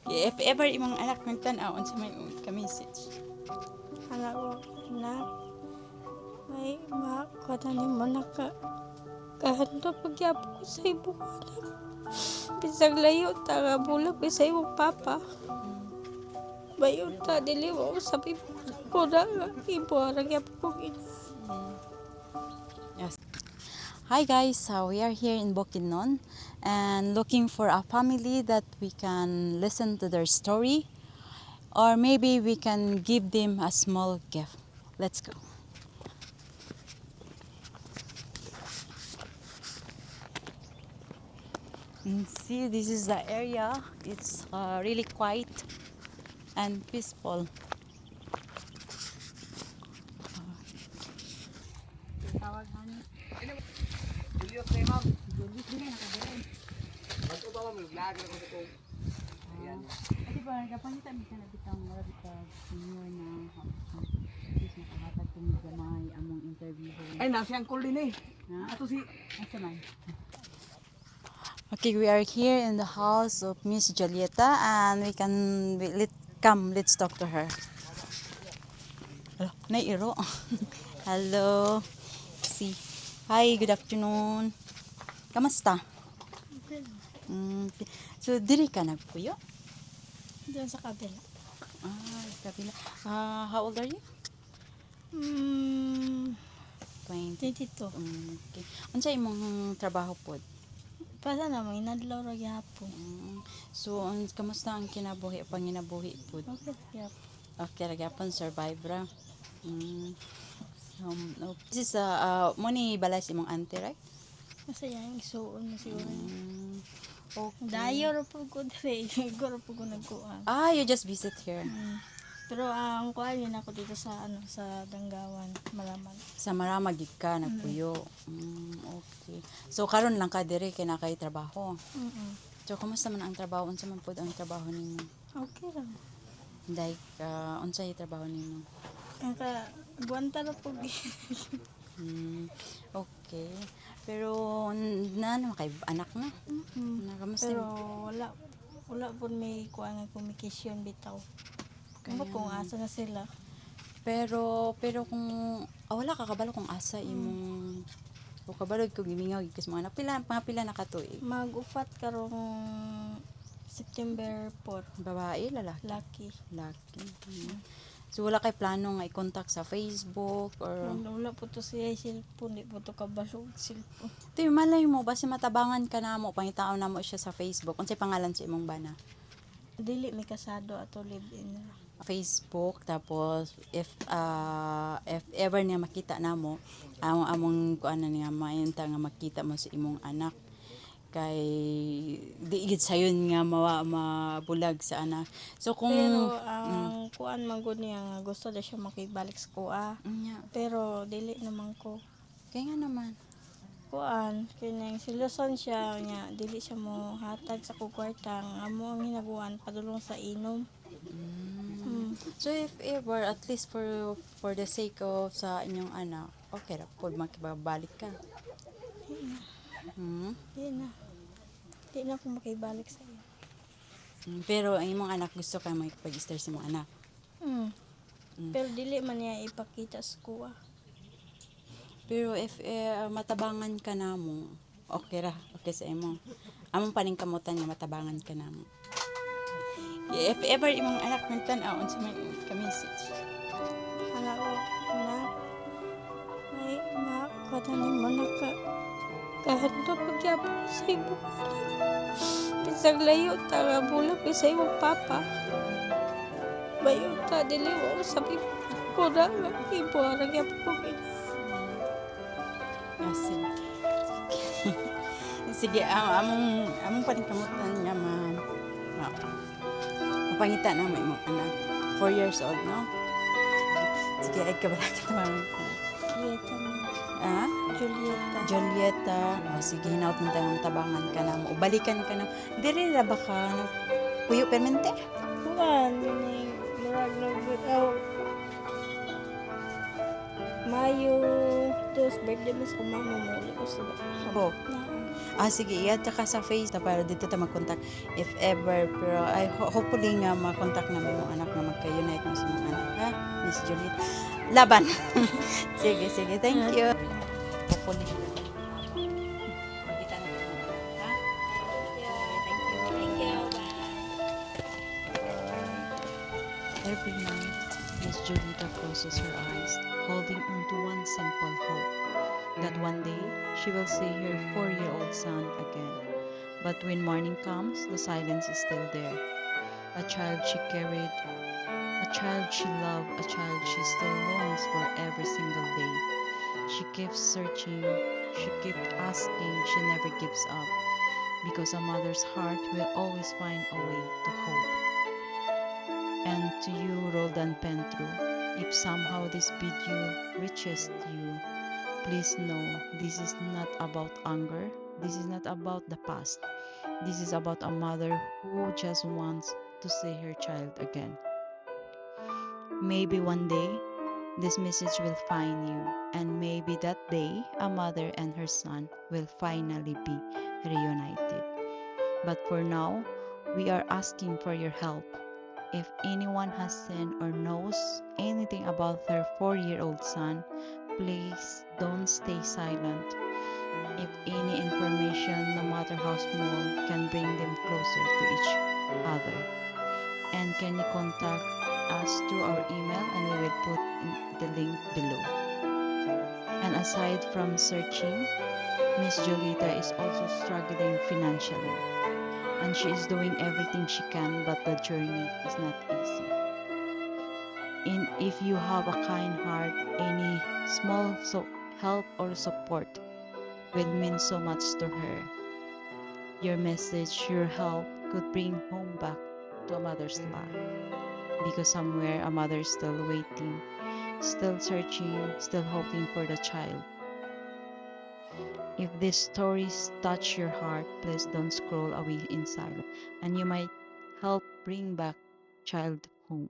If ever imong anak nagtan-aw unsa may ka-message. Anak ko, anak, may makakita ni mo kahanda pagyapo ko sa ibong anak. Bisag layo ta nga bulag sa ibong papa. Bayon ta dili mo sabi ko na nga ibo ara gyapon ko ina. Yes. Hi guys, so we are here in Bukidnon and looking for a family that we can listen to their story or maybe we can give them a small gift. Let's go. And see, this is the area. It's really quiet and peaceful. Ati ba, kapangita mi ka na bitang wala bitang senior na is makahatag kong gamay among interview. Ay, nasi angkol din eh. Ha? Ato si... Asa man? Okay, we are here in the house of Miss Julieta and let's talk to her. Hello, Nairo. Hello. Si. Hi, good afternoon. Kamusta? So, diri ka nagpuyo? Doon sa kabila. Kabila. How old are you? 20. 22. Okay. Unsa imong trabaho pod? Pala na mo inadlaw ra gyapon. So, kamusta ang kinabuhi, panginabuhi pod? Okay gyapon. Okay, ragyapon survive ra. This is money balay sa imong auntie, right? Masaya yung isuon mo siguro. Okay. Dayo ra po ko dire, siguro po ko nagkuan. You just visit here. Pero ang kuan yun ako dito sa sa Danggawan, Malaman. Sa Marama gid ka nagpuyo. Okay. So karon lang ka dire kay nakay trabaho. So kumusta man ang trabaho? Unsa man pod ang trabaho ninyo? Okay lang. Like unsay trabaho ninyo? Ang guwanta na po. Okay. Pero kay anak na. Kamusta? Pero wala po may kuan nga communication bitaw. Kamo kung asa na sila. Pero kung wala ka kabalo kung asa imong o kabalo ko gimingaw gid kas mga pila na katuig. Mag-ufat karong September 4, Babae, lalaki. lucky. So wala kay plano nga i-contact sa Facebook or Wala po to siya cellphone, di po to kabalo cellphone. Tuy malay mo basi matabangan ka namo pangitaon namo siya sa Facebook. Unsay pangalan sa imong bana? Dili may kasado ato live in. Facebook tapos if ever niya makita namo among kuan niya mainta nga makita mo sa imong anak kay di gid sayon nga mabulag sa anak. So kung Pero ang kuan man gud niya nga gusto na siya makibalik sa kuha. Pero dili naman ko. Kaya nga naman. Kuan kining siluson siya nya dili siya mo hatag sa kwarta nga amo ang hinaguan padulong sa inom. So if ever at least for the sake of sa inyong anak, okay ra pud makibabalik ka. Di na ako makibalik sa iya. Pero ang imong anak gusto ka makipag-star sa imong anak. Pero dili man niya ipakita sa kuha. Pero if matabangan ka namo, okay ra, okay sa imo. Among paningkamutan nga matabangan ka namo. If ever imong anak nagtan-aw unsa may ka-message. Anak ko, anak, may makakita ni mo kahanda pagyapo ko sa ibong anak. Bisag layo ta nga bulag sa ibong papa. Bayon ta dili mo sabi ko na nga ibo ara gyapon ko ina. Sige. Sige, among paningkamutan nga mapangita na mo imong anak. 4 years old, no? Sige, ay kabalakit naman. Julieta mo. Julieta. Sige, hinaut mo tayo matabangan ka na mo. Balikan ka na. Diri na ba ka? Puyo permente? Kuan, ni murag na Mayo, tos birthday mas kumama mo ulit ko sa Oh. Sige, i-add ka sa face para dito ta mag-contact if ever. Pero hopefully nga ma-contact namin yung anak na magka-unite mo sa mga anak, ha? Miss Juliet. Laban! Sige, sige. Thank you. Hopefully. Makita natin yung anak, ha? Thank you. Thank you. Every night, Miss Julita closes her eyes, holding on to one simple hope, that one day she will see her 4-year-old son again. But when morning comes, the silence is still there. A child she carried, a child she loved, a child she still longs for every single day. She keeps searching, she keeps asking, she never gives up, because a mother's heart will always find a way to hope. And to you, Roldan Pentru, if somehow this video reaches you, please know this is not about anger, this is not about the past. This is about a mother who just wants to see her child again. Maybe one day, this message will find you, and maybe that day, a mother and her son will finally be reunited. But for now, we are asking for your help. If anyone has seen or knows anything about their 4-year-old son, please don't stay silent. If any information, no matter how small, can bring them closer to each other. And can you contact us through our email, and we will put the link below. And aside from searching, Miss Jolita is also struggling financially. And she is doing everything she can, but the journey is not easy. And if you have a kind heart, any small help or support will mean so much to her. Your message, your help could bring home back to a mother's life. Because somewhere a mother is still waiting, still searching, still hoping for the child. If these stories touch your heart, please don't scroll away in silence, and you might help bring back child home.